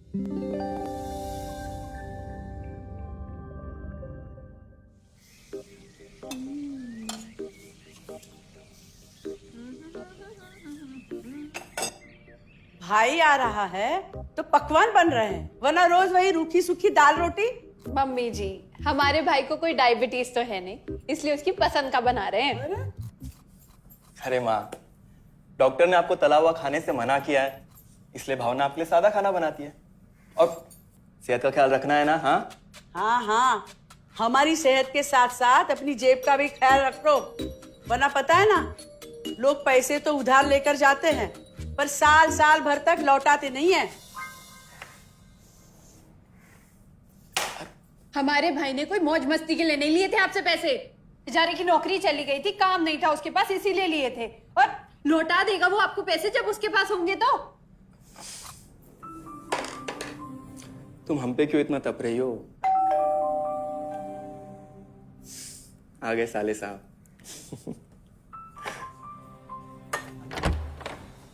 भाई आ रहा है तो पकवान बन रहे हैं, वरना रोज वही रूखी सूखी दाल रोटी। मम्मी जी, हमारे भाई को कोई डायबिटीज तो है नहीं, इसलिए उसकी पसंद का बना रहे हैं। अरे माँ, डॉक्टर ने आपको तला हुआ खाने से मना किया है, इसलिए भावना आपके लिए सादा खाना बनाती है। और सेहत का ख्याल रखना है ना? हाँ हाँ हाँ, हमारी सेहत के साथ साथ अपनी जेब का भी ख्याल रखो, वरना पता है ना, लोग पैसे तो उधार लेकर जाते हैं पर साल साल भर तक लौटाते नहीं है। हमारे भाई ने कोई मौज मस्ती के लिए नहीं लिए थे आपसे पैसे। बेचारे की नौकरी चली गई थी, काम नहीं था उसके पास, इसीलिए लिए थे। और लौटा देगा वो आपको पैसे जब उसके पास होंगे तो। तुम हम पे क्यों इतना तप रही हो? आ गए साले साहब।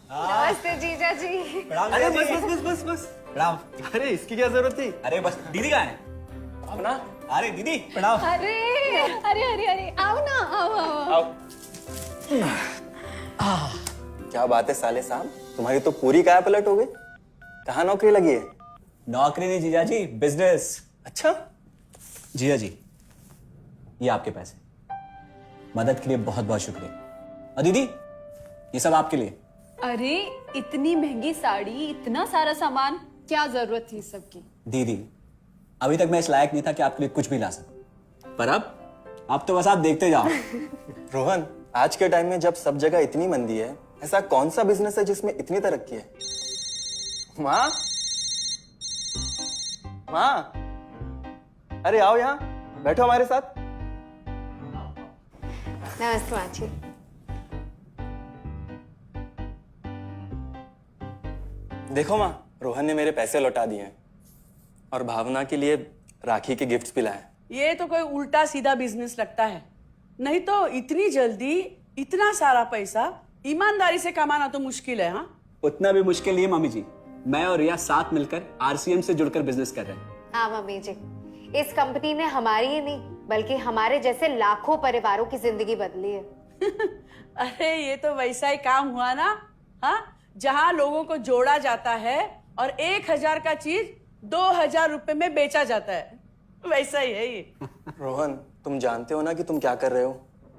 नमस्ते जीजा जी। अरे बस बस बस बस बस प्रणाम। अरे इसकी क्या जरूरत थी? अरे बस दीदी कहाँ है? भावना, अरे दीदी प्रणाम। अरे अरे अरे अरे आओ ना, आओ आओ। आओ। क्या बात है साले साहब, तुम्हारी तो पूरी काया पलट हो गई। कहाँ नौकरी लगी है? नौकरी नहीं जीजा जी, बिजनेस। अच्छा जीजा जी, ये आपके पैसे, मदद के लिए बहुत बहुत शुक्रिया। और दीदी, ये सब आपके लिए। अरे इतनी महंगी साड़ी, इतना सारा सामान, क्या जरूरत थी सबकी? दीदी, अभी तक मैं इस लायक नहीं था कि आपके लिए कुछ भी ला सकूं, पर अब तो बस आप देखते जाओ। रोहन, आज के टाइम में जब सब जगह इतनी मंदी है, ऐसा कौन सा बिजनेस है जिसमें इतनी तरक्की है? माँ, माँ, अरे आओ यहाँ बैठो हमारे साथ। नमस्ते माँ जी। देखो माँ, रोहन ने मेरे पैसे लौटा दिए हैं और भावना के लिए राखी के गिफ्ट्स भी लाए। ये तो कोई उल्टा सीधा बिजनेस लगता है, नहीं तो इतनी जल्दी इतना सारा पैसा ईमानदारी से कमाना तो मुश्किल है। हाँ, उतना भी मुश्किल नहीं है मम्मी जी, मैं और रिया साथ मिलकर आरसीएम से जुड़कर बिजनेस कर रहे हैं। हाँ मम्मी जी, इस कंपनी ने हमारी ही नहीं बल्कि हमारे जैसे लाखों परिवारों की जिंदगी बदली है। अरे ये तो वैसा ही काम हुआ ना, हाँ, जहाँ लोगों को जोड़ा जाता है और 1000 का चीज 2000 रुपए में बेचा जाता है, वैसा ही है ये। रोहन, तुम जानते हो ना कि तुम क्या कर रहे हो?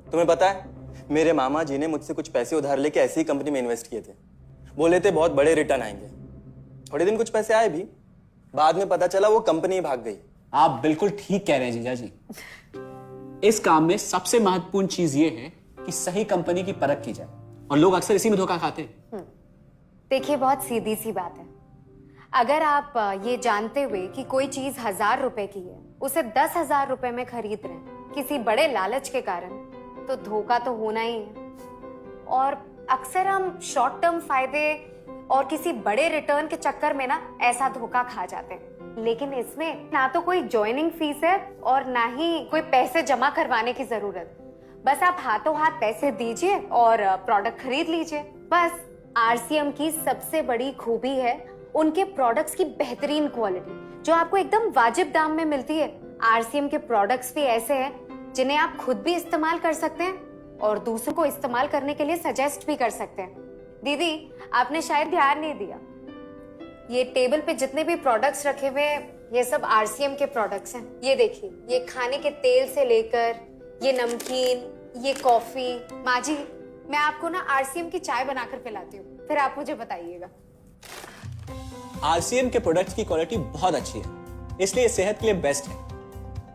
तुम्हें पता है, मेरे मामा जी ने मुझसे कुछ पैसे उधार लेके ऐसी ही कंपनी में इन्वेस्ट किए थे। बोले थे बहुत बड़े रिटर्न आएंगे। थोड़े दिन कुछ पैसे आए भी, बाद में पता चला वो कंपनी ही भाग गई। आप बिल्कुल ठीक कह रहे हैं जीजा जी। इस काम में सबसे महत्वपूर्ण चीज ये है कि सही कंपनी की परख की जाए, और लोग अक्सर इसी में धोखा खाते हैं। देखिए, बहुत सीधी सी बात है, अगर आप ये जानते हुए कि कोई चीज 1000 रुपए की है, उसे 10,000 रुपए में खरीद रहे हैं किसी बड़े लालच के कारण, तो धोखा तो होना ही है। और अक्सर हम शॉर्ट टर्म फायदे और किसी बड़े रिटर्न के चक्कर में ना ऐसा धोखा खा जाते हैं। लेकिन इसमें ना तो कोई ज्वाइनिंग फीस है और ना ही कोई पैसे जमा करवाने की जरूरत। बस आप हाथों हाथ पैसे दीजिए और प्रोडक्ट खरीद लीजिए। बस आरसीएम की सबसे बड़ी खूबी है उनके प्रोडक्ट्स की बेहतरीन क्वालिटी, जो आपको एकदम वाजिब दाम में मिलती है। आरसीएम के प्रोडक्ट्स भी ऐसे हैं जिन्हें आप खुद भी इस्तेमाल कर सकते हैं और दूसरों को इस्तेमाल करने के लिए सजेस्ट भी कर सकते हैं। दीदी, आपने शायद ध्यान नहीं दिया, ये टेबल पे जितने भी प्रोडक्ट्स रखे हुए हैं, ये सब आरसीएम के प्रोडक्ट्स हैं। ये देखिए, ये खाने के तेल से लेकर ये नमकीन, ये कॉफी। माँ जी, मैं आपको ना आरसीएम की चाय बनाकर पिलाती हूँ, फिर आप मुझे बताइएगा। आरसीएम के प्रोडक्ट्स की क्वालिटी बहुत अच्छी है, इसलिए सेहत के लिए बेस्ट है।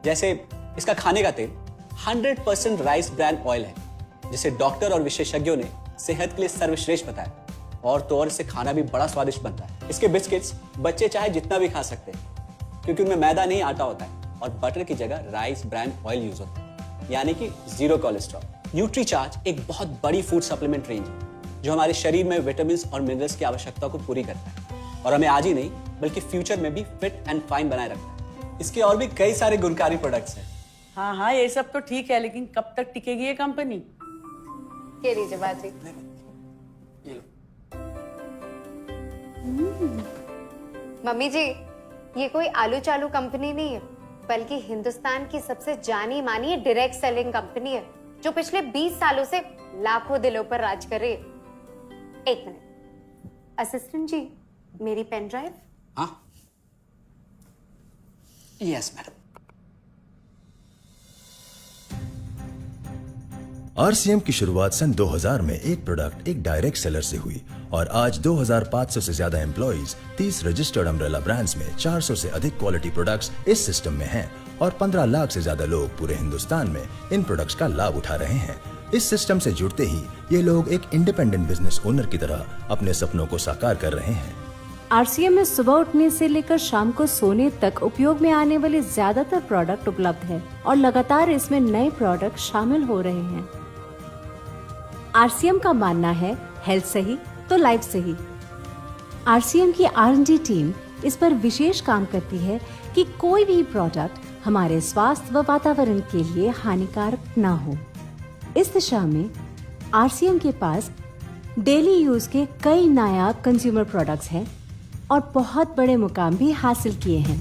जैसे इसका खाने का तेल 100% राइस ब्रांड ऑयल है, जिसे डॉक्टर और विशेषज्ञों ने सेहत के लिए सर्वश्रेष्ठ बताया। और तो और इससे खाना भी बड़ा स्वादिष्ट बनता है। इसके बिस्किट्स बच्चे चाहे जितना भी खा सकते हैं, क्योंकि उनमें मैदा नहीं आटा होता है और बटर की जगह राइस ब्रांड ऑयल यूज होता है, यानी कि 0 कोलेस्ट्रॉल। न्यूट्रीचार्ज एक बहुत बड़ी फूड सप्लीमेंट रेंज है, जो हमारे शरीर में विटामिन और मिनरल्स की आवश्यकता को पूरी करता है और हमें आज ही नहीं बल्कि फ्यूचर में भी फिट एंड फाइन बनाए रखता है। इसके और भी कई सारे गुणकारी प्रोडक्ट्स हैं। हाँ हाँ, ये सब तो ठीक है, लेकिन कब तक टिकेगी ये कंपनी? ये लीजिए बाजी। ये लो। मम्मी जी, ये कोई आलू चालू कंपनी नहीं है, बल्कि हिंदुस्तान की सबसे जानी मानी डायरेक्ट सेलिंग कंपनी है, जो पिछले 20 सालों से लाखों दिलों पर राज कर रही है। एक मिनट, असिस्टेंट जी, मेरी पेन ड्राइव। हाँ, यस मैडम। आरसीएम की शुरुआत सन 2000 में एक प्रोडक्ट एक डायरेक्ट सेलर से हुई और आज 2500 से ज्यादा एम्प्लॉइज, 30 रजिस्टर्ड अम्ब्रेला ब्रांड्स में 400 से अधिक क्वालिटी प्रोडक्ट्स इस सिस्टम में हैं और 15 लाख से ज्यादा लोग पूरे हिंदुस्तान में इन प्रोडक्ट्स का लाभ उठा रहे हैं। इस सिस्टम से जुड़ते ही ये लोग एक इंडिपेंडेंट बिजनेस ओनर की तरह अपने सपनों को साकार कर रहे हैं। आरसीएम में सुबह उठने से लेकर शाम को सोने तक उपयोग में आने वाले ज्यादातर प्रोडक्ट उपलब्ध है और लगातार इसमें नए प्रोडक्ट शामिल हो रहे हैं। आरसीएम का मानना है हेल्थ सही तो लाइफ सही। आरसीएम की R&D टीम इस पर विशेष काम करती है कि कोई भी प्रोडक्ट हमारे स्वास्थ्य व वातावरण के लिए हानिकारक ना हो। इस दिशा में आरसीएम के पास डेली यूज के कई नायाब कंज्यूमर प्रोडक्ट्स हैं और बहुत बड़े मुकाम भी हासिल किए हैं।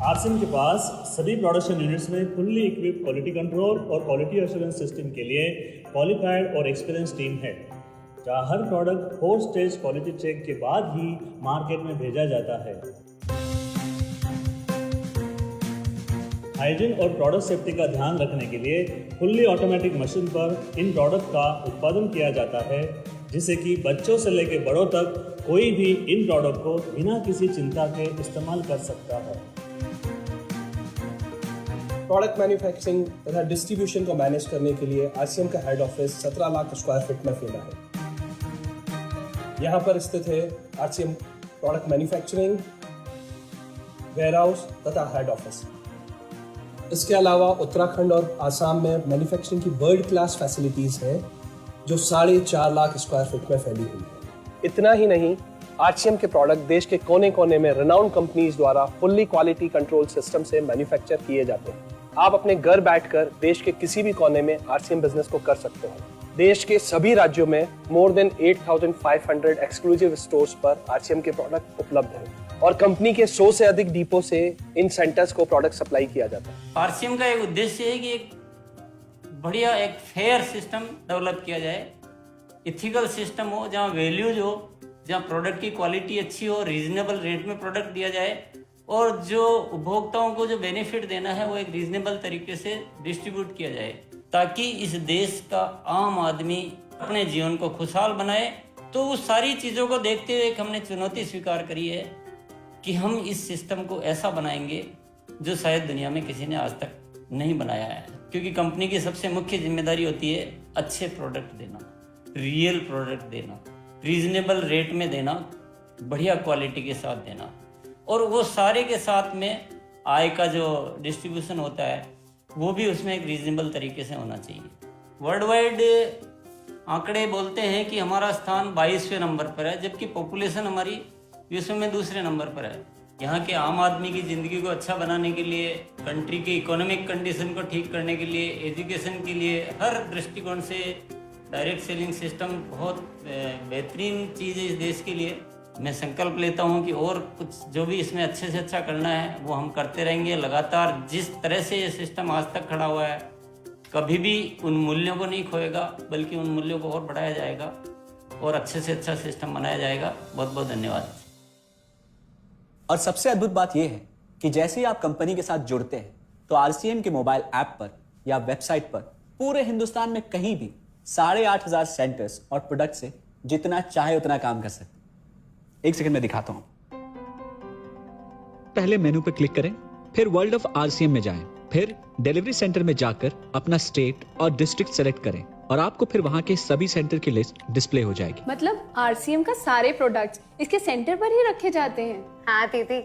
आरसीएम के पास सभी प्रोडक्शन यूनिट्स में फुल्ली इक्विप क्वालिटी कंट्रोल और क्वालिटी एश्योरेंस सिस्टम के लिए क्वालिफाइड और एक्सपीरियंस टीम है, जहां हर प्रोडक्ट 4 स्टेज क्वालिटी चेक के बाद ही मार्केट में भेजा जाता है। हाइजीन और प्रोडक्ट सेफ्टी का ध्यान रखने के लिए फुल्ली ऑटोमेटिक मशीन पर इन प्रोडक्ट का उत्पादन किया जाता है, जिससे कि बच्चों से लेकर बड़ों तक कोई भी इन प्रोडक्ट को बिना किसी चिंता के इस्तेमाल कर सकता है। प्रोडक्ट मैन्युफैक्चरिंग तथा डिस्ट्रीब्यूशन को मैनेज करने के लिए आरसीएम का head office 17 lakh square feet में फैला है। यहाँ पर स्थित है आरसीएम प्रोडक्ट मैन्युफैक्चरिंग, वेयरहाउस तथा हेड ऑफिस। इसके अलावा उत्तराखंड और आसाम में मैन्युफैक्चरिंग की वर्ल्ड क्लास फैसिलिटीज हैं, जो 4.5 लाख स्क्वायर फीट में फैली हुई है। इतना ही नहीं, आरसीएम के प्रोडक्ट देश के कोने कोने में रिनाउंड कंपनीज द्वारा फुल्ली क्वालिटी कंट्रोल सिस्टम से मैन्युफैक्चर किए जाते हैं। आप अपने घर बैठकर देश के किसी भी कोने में आरसीएम बिजनेस को कर सकते हैं। देश के सभी राज्यों में मोर देन 8,500 एक्सक्लूसिव स्टोर्स पर आरसीएम के प्रोडक्ट उपलब्ध हैं और कंपनी के 100 से अधिक डिपो से इन सेंटर्स को प्रोडक्ट सप्लाई किया जाता है। आरसीएम का एक उद्देश्य है कि एक बढ़िया एक फेयर सिस्टम डेवलप किया जाए, इथिकल सिस्टम हो, जहाँ वैल्यूज हो, जहाँ प्रोडक्ट की क्वालिटी अच्छी हो, रीजनेबल रेट में प्रोडक्ट दिया जाए और जो उपभोक्ताओं को जो बेनिफिट देना है वो एक रीजनेबल तरीके से डिस्ट्रीब्यूट किया जाए, ताकि इस देश का आम आदमी अपने जीवन को खुशहाल बनाए। तो उस सारी चीज़ों को देखते हुए हमने चुनौती स्वीकार करी है कि हम इस सिस्टम को ऐसा बनाएंगे जो शायद दुनिया में किसी ने आज तक नहीं बनाया है, क्योंकि कंपनी की सबसे मुख्य जिम्मेदारी होती है अच्छे प्रोडक्ट देना, रियल प्रोडक्ट देना, रीजनेबल रेट में देना, बढ़िया क्वालिटी के साथ देना, और वो सारे के साथ में आय का जो डिस्ट्रीब्यूशन होता है वो भी उसमें एक रीजनेबल तरीके से होना चाहिए। वर्ल्ड वाइड आंकड़े बोलते हैं कि हमारा स्थान 22वें नंबर पर है, जबकि पॉपुलेशन हमारी विश्व में दूसरे नंबर पर है। यहाँ के आम आदमी की ज़िंदगी को अच्छा बनाने के लिए, कंट्री की इकोनॉमिक कंडीशन को ठीक करने के लिए, एजुकेशन के लिए, हर दृष्टिकोण से डायरेक्ट सेलिंग सिस्टम बहुत बेहतरीन चीज़ है इस देश के लिए। मैं संकल्प लेता हूँ कि और कुछ जो भी इसमें अच्छे से अच्छा करना है वो हम करते रहेंगे लगातार। जिस तरह से ये सिस्टम आज तक खड़ा हुआ है, कभी भी उन मूल्यों को नहीं खोएगा, बल्कि उन मूल्यों को और बढ़ाया जाएगा और अच्छे से अच्छा सिस्टम बनाया जाएगा। बहुत बहुत धन्यवाद। और सबसे अद्भुत बात यह है कि जैसे ही आप कंपनी के साथ जुड़ते हैं तो आरसीएम के मोबाइल ऐप पर या वेबसाइट पर पूरे हिंदुस्तान में कहीं भी 8,500 सेंटर्स और प्रोडक्ट से जितना चाहे उतना काम कर सकते हैं। एक सेकंड में दिखाता हूं। पहले मेनू पर क्लिक करें, फिर वर्ल्ड ऑफ आरसीएम में जाएं, फिर डिलीवरी सेंटर में जाकर अपना स्टेट और डिस्ट्रिक्ट सेलेक्ट करें और आपको फिर वहां के सभी सेंटर की लिस्ट डिस्प्ले हो जाएगी। मतलब आरसीएम का सारे प्रोडक्ट्स इसके सेंटर पर ही रखे जाते हैं? हाँ दीदी,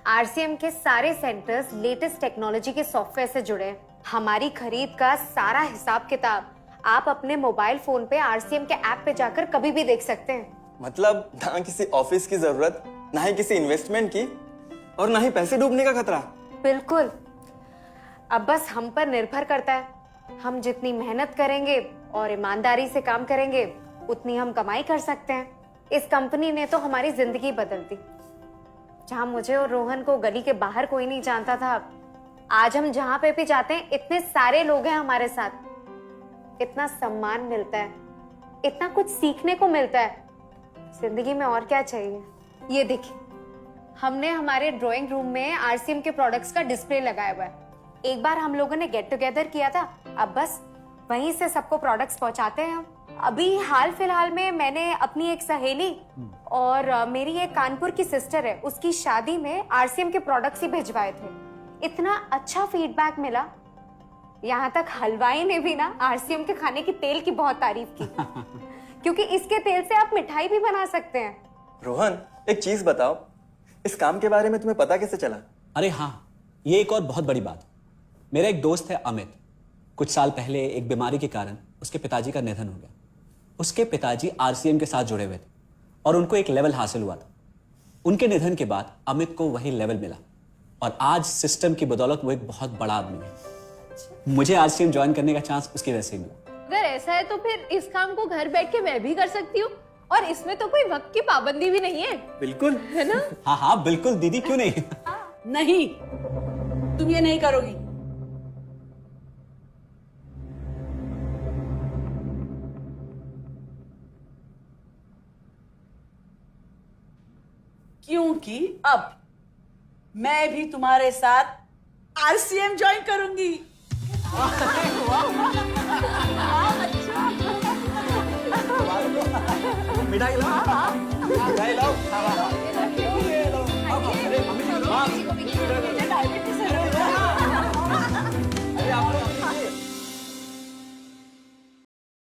आरसीएम के सारे सेंटर्स लेटेस्ट टेक्नोलॉजी के सॉफ्टवेयर से जुड़े हैं। हमारी खरीद का सारा हिसाब किताब आप अपने मोबाइल फोन पे आरसीएम के ऐप पे जाकर कभी भी देख सकते हैं। मतलब ना किसी ऑफिस की जरूरत, ना ही किसी इन्वेस्टमेंट की, और ना ही पैसे डूबने का खतरा। बिल्कुल। अब बस हम पर निर्भर करता है, हम जितनी मेहनत करेंगे और ईमानदारी से काम करेंगे उतनी हम कमाई कर सकते हैं। इस कंपनी ने तो हमारी जिंदगी बदल दी। जहां मुझे और रोहन को गली के बाहर कोई नहीं जानता था, आज हम जहां पे भी जाते हैं इतने सारे लोग हैं हमारे साथ, इतना सम्मान मिलता है, इतना कुछ सीखने को मिलता है। जिंदगी में और क्या चाहिए। ये देखिए, हमने हमारे ड्राइंग रूम में आरसीएम के प्रोडक्ट्स का डिस्प्ले लगाया हुआ है। एक बार हम लोगों ने गेट टुगेदर किया था, अब बस वहीं से सबको प्रोडक्ट्स पहुंचाते हैं हम। अभी हाल फिलहाल में मैंने अपनी एक सहेली और मेरी एक कानपुर की सिस्टर है, उसकी शादी में आरसीएम के प्रोडक्ट्स ही भिजवाए थे। इतना अच्छा फीडबैक मिला, यहाँ तक हलवाई ने भी ना आरसीएम के खाने की तेल की बहुत तारीफ की क्योंकि इसके तेल से आप मिठाई भी बना सकते हैं। रोहन, एक चीज बताओ, इस काम के बारे में तुम्हें पता कैसे चला? अरे हाँ, ये एक और बहुत बड़ी बात। मेरा एक दोस्त है अमित, कुछ साल पहले एक बीमारी के कारण उसके पिताजी का निधन हो गया। उसके पिताजी आरसीएम के साथ जुड़े हुए थे और उनको एक लेवल हासिल हुआ था। उनके निधन के बाद अमित को वही लेवल मिला और आज सिस्टम की बदौलत वो एक बहुत बड़ा आदमी है। मुझे आरसीएम ज्वाइन करने का चांस उसकी वजह से मिला। अगर ऐसा है तो फिर इस काम को घर बैठ के मैं भी कर सकती हूँ, और इसमें तो कोई वक्त की पाबंदी भी नहीं है। बिल्कुल, है ना? हाँ हाँ बिल्कुल दीदी, क्यों नहीं। नहीं, तुम ये नहीं करोगी। क्योंकि अब मैं भी तुम्हारे साथ आरसीएम ज्वाइन करूंगी। मिठाई लाओ, मिठाई लाओ। डायबिटीज है। अरे आप लोग